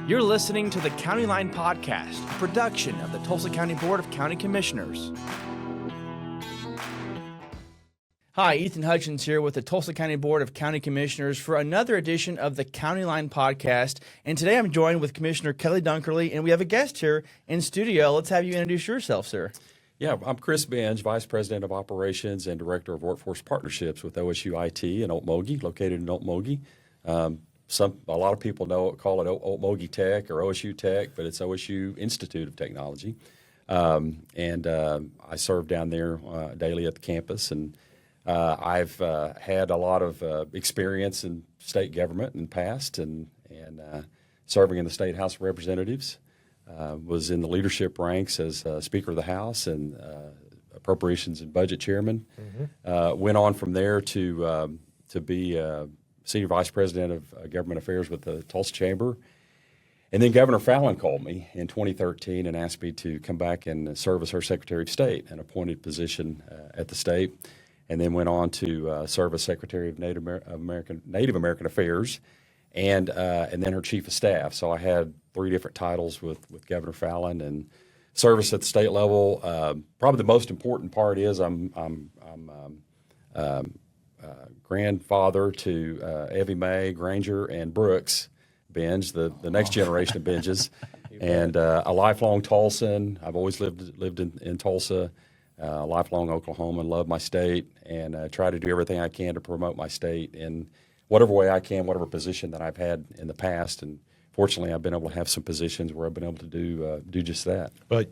You're listening to the County Line Podcast, a production of the Tulsa County Board of County Commissioners. Hi, Ethan Hutchins here with the Tulsa County Board of County Commissioners for another edition of the County Line Podcast. And today I'm joined with Commissioner Kelly Dunkerley, and we have a guest here in studio. Let's have you introduce yourself, sir. Yeah, I'm Chris Benge, Vice President of Operations and Director of Workforce Partnerships with OSU IT in Okmulgee, located in Okmulgee. A lot of people call it Okmulgee Tech or OSU Tech, but it's OSU Institute of Technology. I serve down there daily at the campus, and I've had a lot of experience in state government in the past, and serving in the State House of Representatives. Was in the leadership ranks as Speaker of the House and Appropriations and Budget Chairman. Went on from there to be Senior Vice President of Government Affairs with the Tulsa Chamber. And then Governor Fallin called me in 2013 and asked me to come back and serve as her Secretary of State, an appointed position at the state, and then went on to serve as Secretary of Native American Affairs, and then her Chief of Staff. So I had 3 different titles with Governor Fallin and service at the state level. Probably the most important part is I'm grandfather to Evie Mae, Granger, and Brooks Benge, the next generation of Benges, and a lifelong Tulsan. I've always lived in Tulsa, lifelong Oklahoman, love my state, and try to do everything I can to promote my state in whatever way I can, whatever position that I've had in the past. And fortunately, I've been able to have some positions where I've been able to do just that. But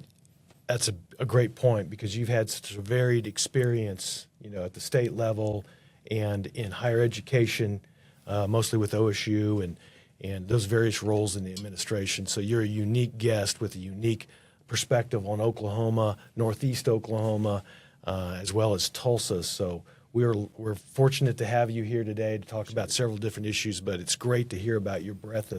that's a great point, because you've had such a varied experience, at the state level and in higher education, mostly with OSU and those various roles in the administration. So you're a unique guest with a unique perspective on Oklahoma, Northeast Oklahoma, as well as Tulsa. So we're fortunate to have you here today to talk about several different issues, but it's great to hear about your breadth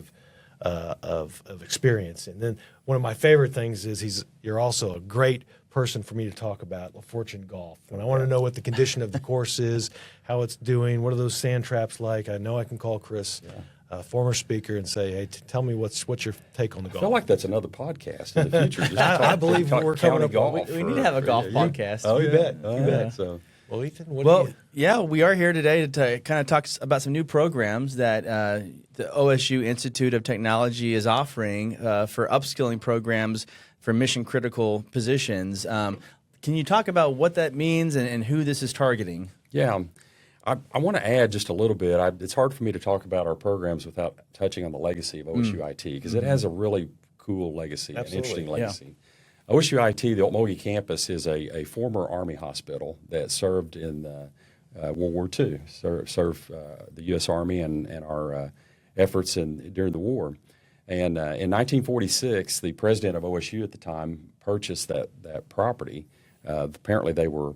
of experience. And then one of my favorite things is you're also a great person for me to talk about LaFortune Golf. When I want to know what the condition of the course is, how it's doing, what are those sand traps like, I know I can call Chris, former speaker, and say, hey, tell me what's your take on the golf. I feel like that's another podcast in the future. I believe we're coming up. Golf We need to have a golf podcast. Oh, you bet. You bet. So. Well, Ethan, we are here today to kind of talk about some new programs that the OSU Institute of Technology is offering for upskilling programs for mission-critical positions. Can you talk about what that means and who this is targeting? Yeah. I want to add just a little bit. It's hard for me to talk about our programs without touching on the legacy of OSU IT, because it has a really cool legacy, an interesting legacy. Yeah. OSU IT, the Okmulgee campus, is a former Army hospital that served in World War II, served the U.S. Army and our efforts during the war. And in 1946, the president of OSU at the time purchased that property. Apparently, they were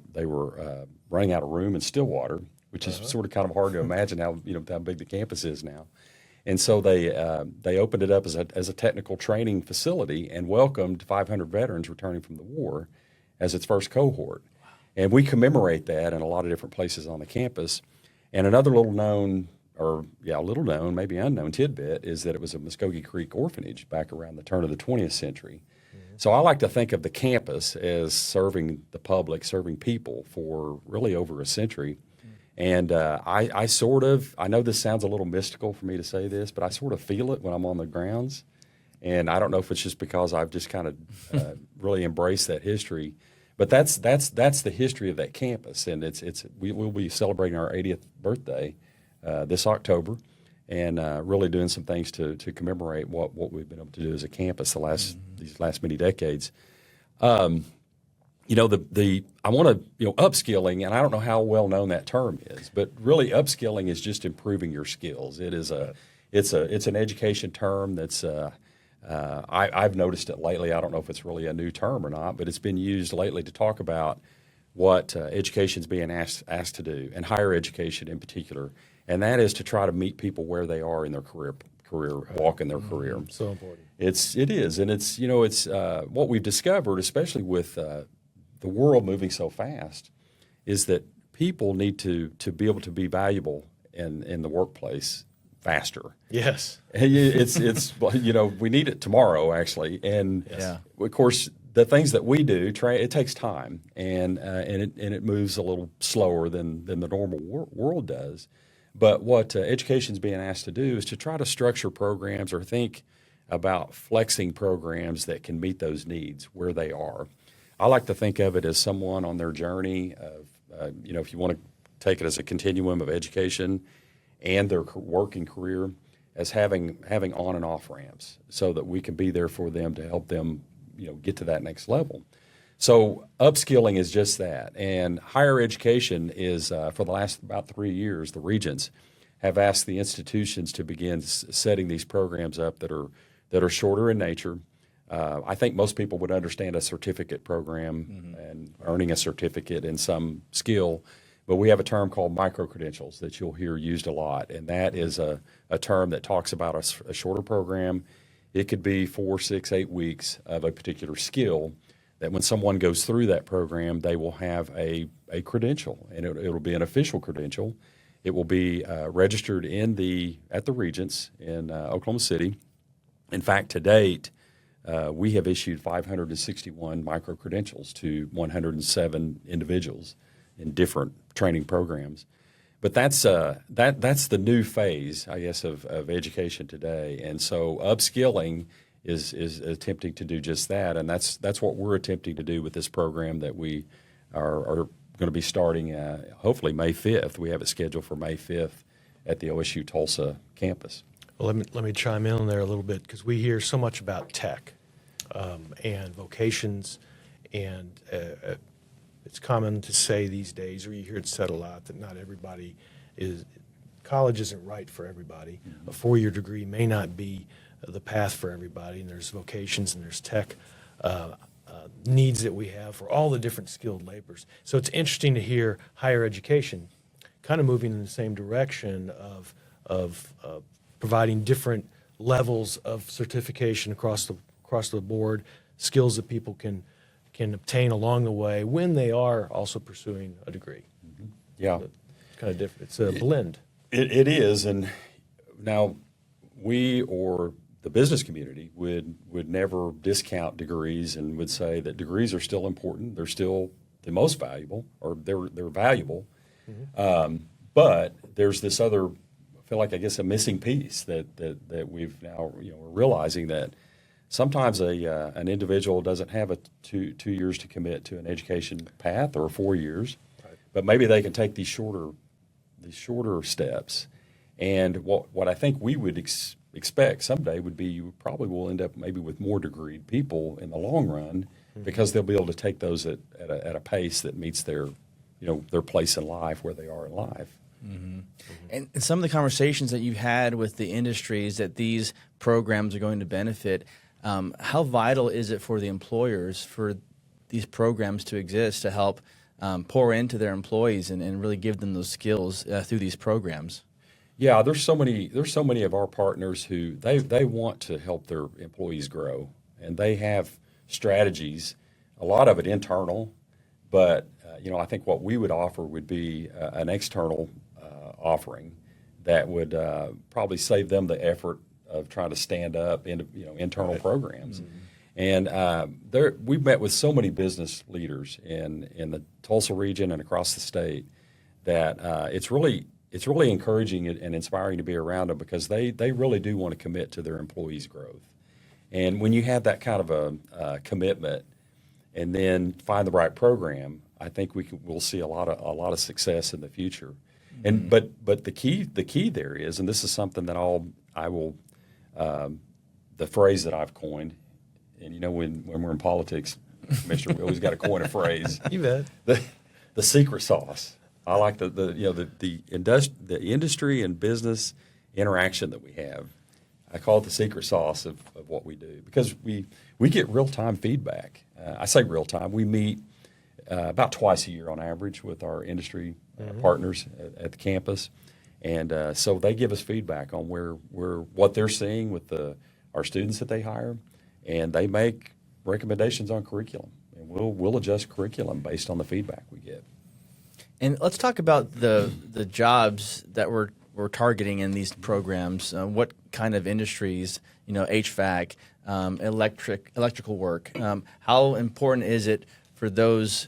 running out of room in Stillwater, which is sort of kind of hard to imagine how big the campus is now. And so they opened it up as a technical training facility and welcomed 500 veterans returning from the war as its first cohort. Wow. And we commemorate that in a lot of different places on the campus. And another little known, maybe unknown tidbit is that it was a Muskogee Creek orphanage back around the turn of the 20th century. Mm-hmm. So I like to think of the campus as serving the public, serving people for really over a century. And I know this sounds a little mystical for me to say this, but I sort of feel it when I'm on the grounds. And I don't know if it's just because I've just kind of really embraced that history, but that's the history of that campus. And we'll be celebrating our 80th birthday this October, and really doing some things to commemorate what we've been able to do as a campus these last many decades. I want to, upskilling, and I don't know how well known that term is, but really upskilling is just improving your skills. It's an education term that's, I've noticed it lately. I don't know if it's really a new term or not, but it's been used lately to talk about what education's being asked to do, and higher education in particular, and that is to try to meet people where they are in their career walk in their career. So important. It is, and it's what we've discovered, especially with the world moving so fast, is that people need to be able to be valuable in the workplace faster. Yes. It's we need it tomorrow actually, and of course the things that we do it takes time, and it moves a little slower than the normal world does. But what education is being asked to do is to try to structure programs or think about flexing programs that can meet those needs where they are. I like to think of it as someone on their journey of, if you want to take it as a continuum of education and their working career, as having on and off ramps so that we can be there for them to help them, get to that next level. So upskilling is just that. And higher education is, for the last about 3 years, the regents have asked the institutions to begin setting these programs up that are shorter in nature. I think most people would understand a certificate program and earning a certificate in some skill, but we have a term called micro-credentials that you'll hear used a lot, and that is a term that talks about a shorter program. It could be 4, 6, 8 weeks of a particular skill that when someone goes through that program, they will have a credential, and it'll be an official credential. It will be registered at the Regents in Oklahoma City. In fact, to date, we have issued 561 micro-credentials to 107 individuals in different training programs. But that's the new phase, I guess, of education today. And so upskilling is attempting to do just that, and that's what we're attempting to do with this program that we are going to be starting hopefully May 5th. We have it scheduled for May 5th at the OSU Tulsa campus. Well, let me chime in on there a little bit because we hear so much about tech and vocations, and it's common to say these days, or you hear it said a lot, that not everybody college isn't right for everybody. A 4-year degree may not be the path for everybody, and there's vocations and there's tech needs that we have for all the different skilled laborers. So it's interesting to hear higher education kind of moving in the same direction of providing different levels of certification across the board, skills that people can obtain along the way when they are also pursuing a degree. Yeah. So it's kind of different. It's a blend. It is, and now we or the business community would never discount degrees and would say that degrees are still important. They're still the most valuable, or they're valuable. But there's this other, I feel like, I guess, a missing piece that we've now, we're realizing that sometimes an individual doesn't have 2 years to commit to an education path, or 4 years, but maybe they can take these shorter steps. And what I think we would expect someday would be you probably will end up maybe with more degreed people in the long run, because they'll be able to take those at a pace that meets their place in life, where they are in life. And some of the conversations that you've had with the industries that these programs are going to benefit, how vital is it for the employers for these programs to exist to help pour into their employees and really give them those skills through these programs? Yeah, there's so many of our partners who they want to help their employees grow, and they have strategies, a lot of it internal, but I think what we would offer would be an external offering that would probably save them the effort of trying to stand up internal programs. And we've met with so many business leaders in the Tulsa region and across the state that it's really encouraging and inspiring to be around them, because they really do want to commit to their employees' growth. And when you have that kind of a commitment and then find the right program, I think we'll see a lot of success in the future. And but the key there is, and this is something that the phrase that I've coined, and when we're in politics, Commissioner, we always got to coin a phrase. You bet. The secret sauce. I like the industry and business interaction that we have. I call it the secret sauce of what we do, because we get real-time feedback. I say real-time. We meet about twice a year on average with our industry partners at the campus, and so they give us feedback on what they're seeing with our students that they hire, and they make recommendations on curriculum, and we'll adjust curriculum based on the feedback we get. And let's talk about the jobs that we're we're targeting in these programs? What kind of industries? HVAC, electrical work. How important is it for those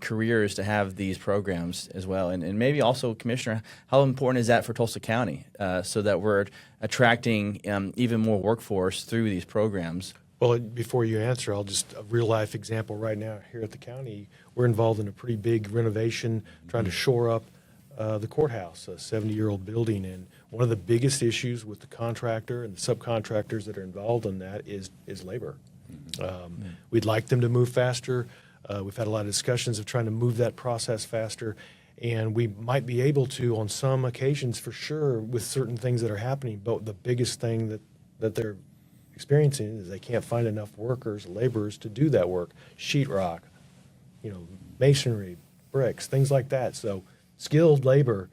careers to have these programs as well? And maybe also, Commissioner, how important is that for Tulsa County so that we're attracting even more workforce through these programs? Well, before you answer, I'll just a real life example right now here at the county. We're involved in a pretty big renovation, trying to shore up the courthouse, a 70-year-old building. And one of the biggest issues with the contractor and the subcontractors that are involved in that is labor. We'd like them to move faster. We've had a lot of discussions of trying to move that process faster. And we might be able to on some occasions for sure with certain things that are happening. But the biggest thing that they're experiencing is they can't find enough workers, laborers to do that work. Sheetrock, masonry, bricks, things like that. So skilled labor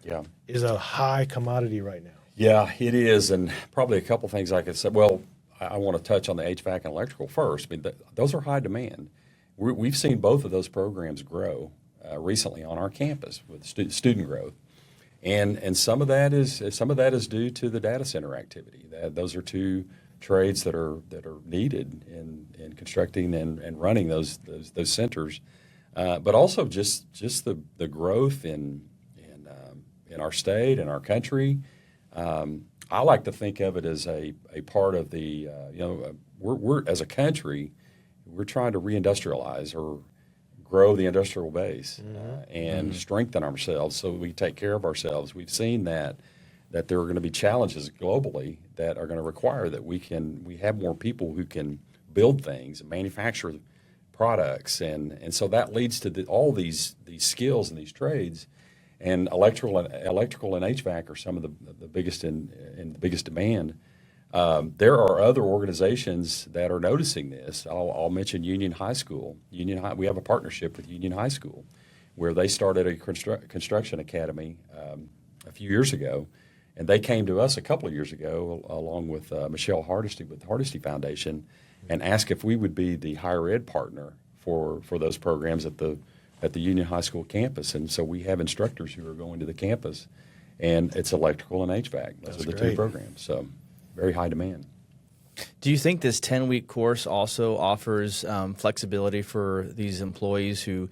is a high commodity right now. Yeah, it is, and probably a couple things I could say. Well, I want to touch on the HVAC and electrical first. I mean, those are high demand. We've seen both of those programs grow recently on our campus with student growth, and some of that is due to the data center activity. Those are two trades that are needed in constructing and running those centers, but also just the growth in our state and our country. I like to think of it as a part of the we're as a country, we're trying to reindustrialize or grow the industrial base and strengthen ourselves so we take care of ourselves. We've seen that there are going to be challenges globally that are going to require that we have more people who can build things and manufacture products, and so that leads to all these skills and these trades. And electrical and HVAC are some of the biggest in the biggest demand. There are other organizations that are noticing this. I'll mention Union High School. We have a partnership with Union High School, where they started a construction academy a few years ago, and they came to us a couple of years ago, along with Michelle Hardesty with the Hardesty Foundation, and asked if we would be the higher ed partner for those programs at the Union High School campus. And so we have instructors who are going to the campus, and it's electrical and HVAC. Those are the two programs. So very high demand. Do you think this 10-week course also offers flexibility for these employees who,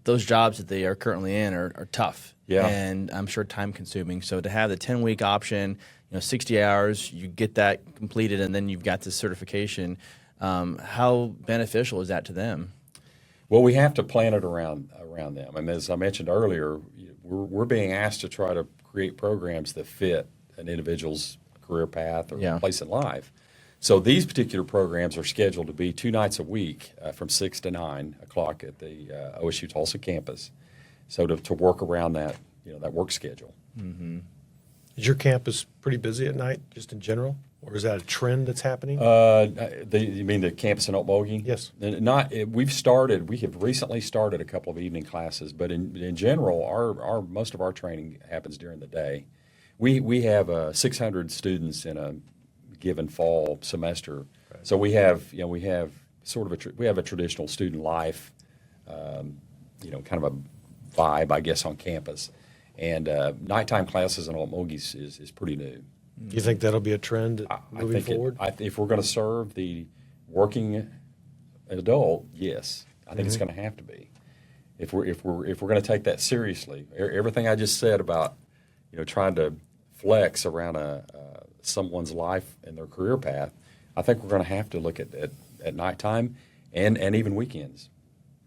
those jobs that they are currently in are tough and I'm sure time consuming. So to have the 10-week option, 60 hours, you get that completed, and then you've got this certification. How beneficial is that to them? Well, we have to plan it around them. And as I mentioned earlier, we're being asked to try to create programs that fit an individual's career path or place in life. So these particular programs are scheduled to be 2 nights a week from 6 to 9 o'clock at the OSU Tulsa campus. So to work around that, that work schedule. Mm-hmm. Is your campus pretty busy at night, just in general? Or is that a trend that's happening? You mean the campus in Upskilling? Yes. We have recently started a couple of evening classes, but in general, our most of our training happens during the day. We have 600 students in a given fall semester, so we have a traditional student life, kind of a vibe, I guess, on campus, and nighttime classes in Upskilling is pretty new. Do you think that'll be a trend moving forward? If we're going to serve the working adult, yes, I think it's going to have to be. If we're going to take that seriously, everything I just said about trying to flex around someone's life and their career path, I think we're going to have to look at nighttime and even weekends.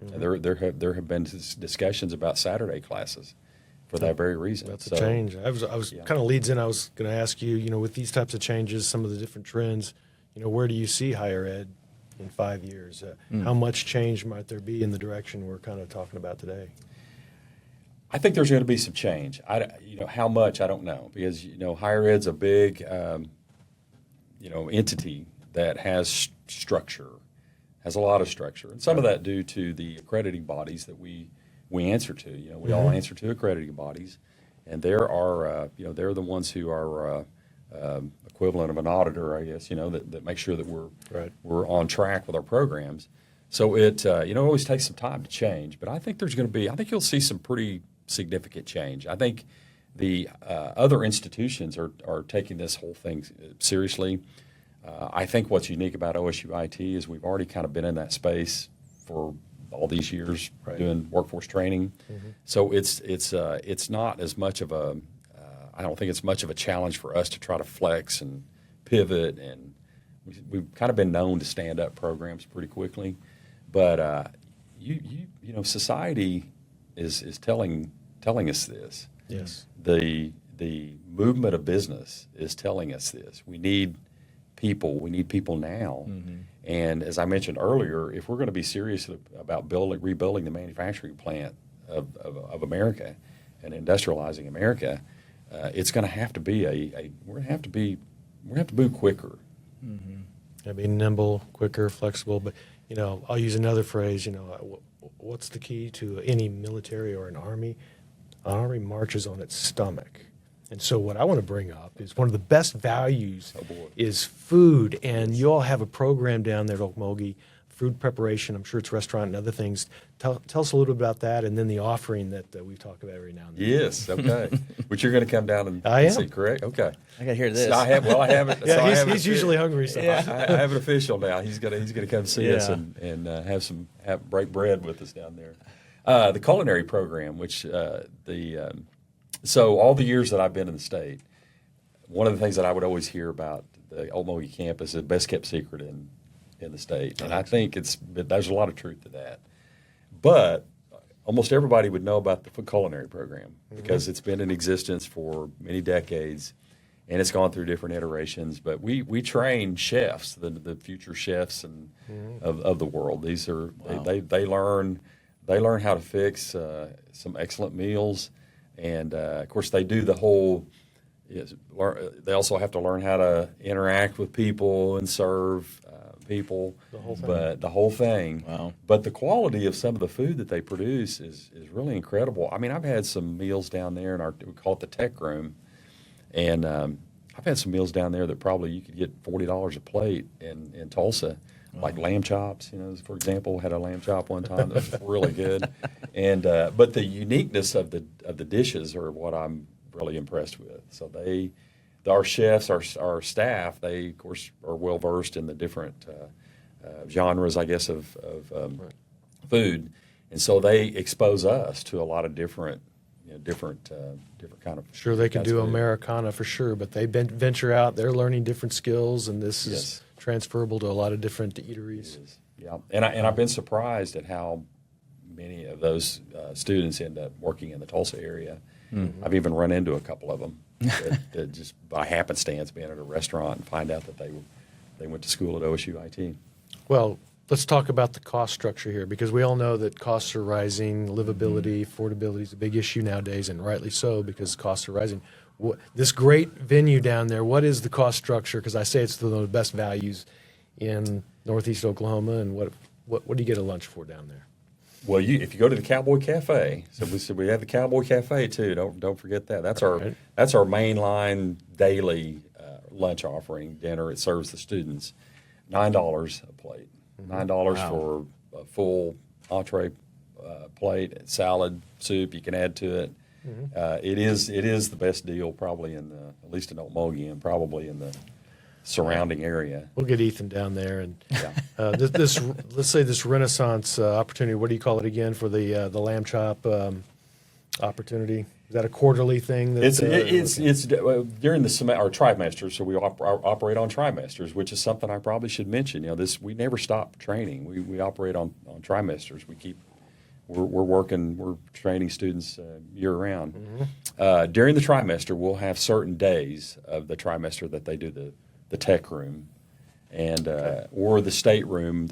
Mm-hmm. There have been discussions about Saturday classes for that very reason. That's a change. I was kind of leads in. I was going to ask you, with these types of changes, some of the different trends, where do you see higher ed in 5 years? How much change might there be in the direction we're kind of talking about today? I think there's going to be some change. How much, I don't know, because higher ed's a big entity that has structure, has a lot of structure, and some of that due to the accrediting bodies that we answer to. We all answer to accrediting bodies, and there are they're the ones who are equivalent of an auditor, I guess. That make sure that we're on track with our programs. So it always takes some time to change, but I think you'll see some pretty significant change. I think The other institutions are taking this whole thing seriously. I think what's unique about OSU IT is we've already kind of been in that space for all these years doing workforce training. So it's not as much of a I don't think it's much of a challenge for us to try to flex and pivot, and we've kind of been known to stand up programs pretty quickly. But you know, society is telling us this. Yes. The movement of business is telling us this. We need people. We need people now. And as I mentioned earlier, if we're going to be serious about rebuilding the manufacturing plant of America and industrializing America, it's going to have to be we're going to have to move quicker. I mean, nimble, quicker, flexible. But you know, I'll use another phrase. You know, what's the key to any military or an army? An army marches on its stomach. And so what I want to bring up is one of the best values is food. And you all have a program down there at Okmulgee, food preparation. I'm sure it's restaurant and other things. Tell us a little bit about that, and then the offering that we talk about every now and then. Yes, okay. Which you're going to come down and I am. see, correct? Okay. I got to hear this. So I have it. Yeah, so I have he's it- usually hungry. So. I have it official now. He's gonna come see us Yeah. and break bread with us down there. The culinary program, which so all the years that I've been in the state, one of the things that I would always hear about the Okmulgee campus is the best kept secret in the state, and I think there's a lot of truth to that. But almost everybody would know about the culinary program because it's been in existence for many decades. And it's gone through different iterations, but we train chefs, the future chefs of the world. These are they learn how to fix some excellent meals, and of course they do the whole. They also have to learn how to interact with people and serve people. The whole thing. But the whole thing. Wow. But the quality of some of the food that they produce is really incredible. I mean, I've had some meals down there in we call it the tech room. And I've had some meals down there that probably you could get $40 a plate in Tulsa, like lamb chops. You know, for example, had a lamb chop one time that was really good. And but the uniqueness of the dishes are what I'm really impressed with. So our chefs, our staff, they of course are well versed in the different genres, I guess, of food, and so they expose us to a lot of different kind of. Sure, they can kinds do of food. Americana for sure, but they venture out. They're learning different skills, and this is transferable to a lot of different eateries. Yeah, and I've been surprised at how many of those students end up working in the Tulsa area. I've even run into a couple of them that just by happenstance being at a restaurant and find out that they went to school at OSU IT. Well, let's talk about the cost structure here, because we all know that costs are rising. Livability, affordability is a big issue nowadays, and rightly so, because costs are rising. This great venue down there, what is the cost structure? Because I say it's one of the best values in Northeast Oklahoma, and what do you get a lunch for down there? Well, if you go to the Cowboy Cafe, so we have the Cowboy Cafe too. Don't forget that. That's our mainline daily lunch offering dinner. It serves the students $9 a plate. $9 for a full entree plate, salad, soup. You can add to it. It is the best deal probably at least in Okmulgee and probably in the surrounding area. We'll get Ethan down there, and this let's say this Renaissance opportunity. What do you call it again for the lamb chop opportunity? Is that a quarterly thing? It's during the semester or trimester. So we operate on trimesters, which is something I probably should mention. You know, we never stop training. We operate on trimesters. We're training students year round. During the trimester, we'll have certain days of the trimester that they do the tech room, and or the state room.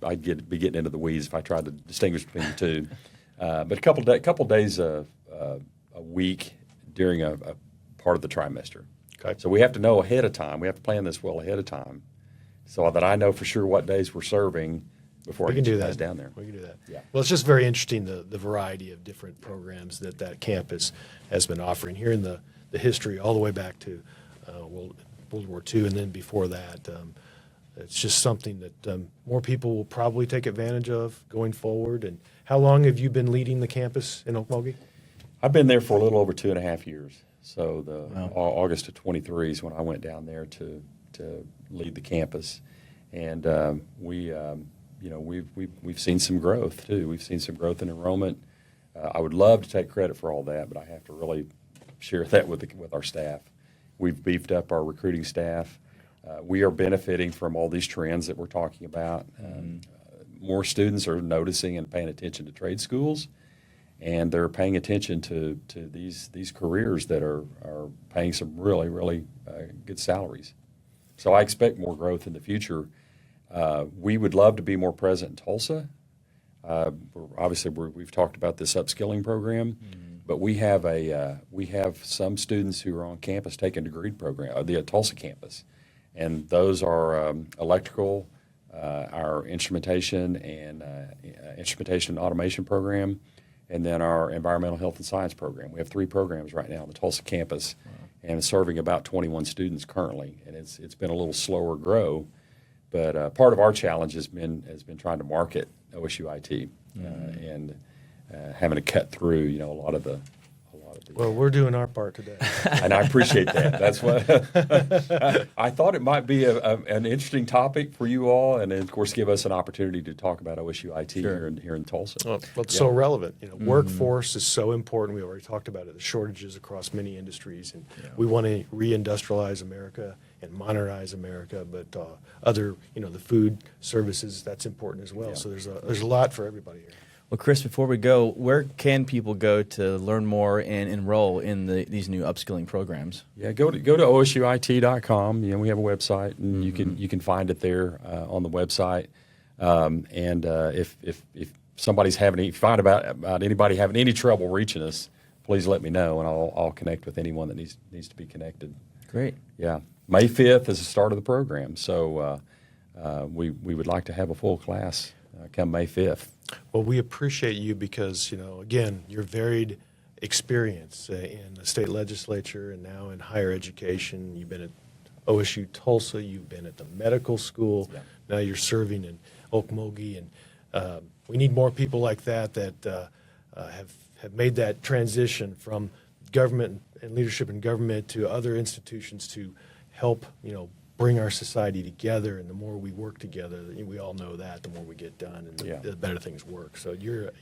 I'd be getting into the weeds if I tried to distinguish between the two. But a couple days a week during a part of the trimester. Okay. So we have to know ahead of time. We have to plan this well ahead of time, so that I know for sure what days we're serving before I get you guys down there. We can do that. Yeah. Well, it's just very interesting the variety of different programs that campus has been offering here in the history all the way back to World War II, and then before that. It's just something that more people will probably take advantage of going forward. And how long have you been leading the campus in Okmulgee? I've been there for a little over 2.5 years. So August of 23 is when I went down there to lead the campus, and we've seen some growth too. We've seen some growth in enrollment. I would love to take credit for all that, but I have to really share that with our staff. We've beefed up our recruiting staff. We are benefiting from all these trends that we're talking about. More students are noticing and paying attention to trade schools, and they're paying attention to these careers that are paying some really, really good salaries. So I expect more growth in the future. We would love to be more present in Tulsa. We've talked about this upskilling program, but we have some students who are on campus taking a degree program, the Tulsa campus, and those are electrical, our instrumentation and automation program, and then our environmental health and science program. We have 3 programs right now on the Tulsa campus, and it's serving about 21 students currently, and it's been a little slower grow, but part of our challenge has been trying to market OSU IT and having to cut through a lot of the. Well, we're doing our part today. And I appreciate that. That's what I thought it might be an interesting topic for you all, and of course, give us an opportunity to talk about OSU IT here in Tulsa. Well, it's so relevant. Workforce is so important. We already talked about it. The shortages across many industries, and we want to reindustrialize America and modernize America. But other, the food services, that's important as well. Yeah. So there's a lot for everybody here. Well, Chris, before we go, where can people go to learn more and enroll in these new upskilling programs? Yeah, go to osuit.com. We have a website, and you can find it there on the website. If somebody's find about anybody having any trouble reaching us, please let me know, and I'll connect with anyone that needs to be connected. Great. Yeah, May 5th is the start of the program, so we would like to have a full class come May 5th. Well, we appreciate you because, again, your varied experience in the state legislature and now in higher education. You've been at OSU Tulsa. You've been at the medical school. Yeah. Now you're serving in Okmulgee. And we need more people like that have made that transition from government and leadership in government to other institutions to help, bring our society together, and the more we work together, we all know that, the more we get done, and the better things work. So your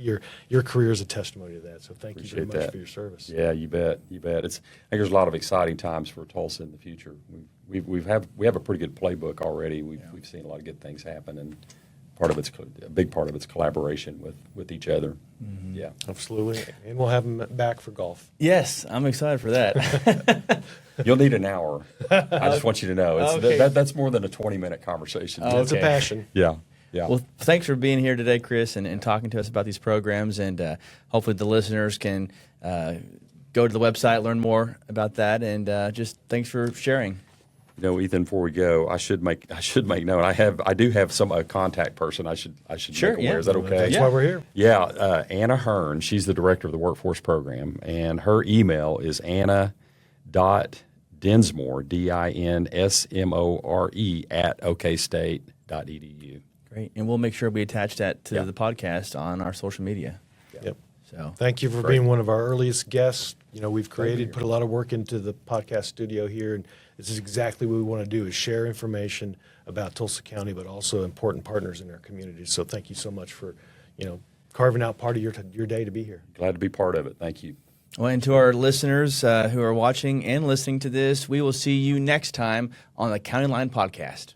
career is a testimony to that. So thank you very much for your service. Yeah, you bet. I think there's a lot of exciting times for Tulsa in the future. We have a pretty good playbook already. We've seen a lot of good things happen, and a big part of it's collaboration with each other. Mm-hmm. Yeah, absolutely. And we'll have them back for golf. Yes, I'm excited for that. You'll need an hour. I just want you to know that's more than a 20-minute conversation. Oh, it's a passion. Yeah. Well, thanks for being here today, Chris, and talking to us about these programs, and hopefully the listeners can go to the website, learn more about that, and just thanks for sharing. Ethan, before we go, I should make note. I do have a contact person. I should sure, make aware. Is that okay? That's why we're here. Yeah, Anna Hearn. She's the director of the workforce program, and her email is anna.dinsmore, DINSMORE @okstate.edu. Great, and we'll make sure we attach that to the podcast on our social media. Yep. So thank you for being one of our earliest guests. We've put a lot of work into the podcast studio here, and this is exactly what we want to do: is share information about Tulsa County, but also important partners in our community. So thank you so much for, carving out part of your day to be here. Glad to be part of it. Thank you. Well, and to our listeners who are watching and listening to this, we will see you next time on the County Line Podcast.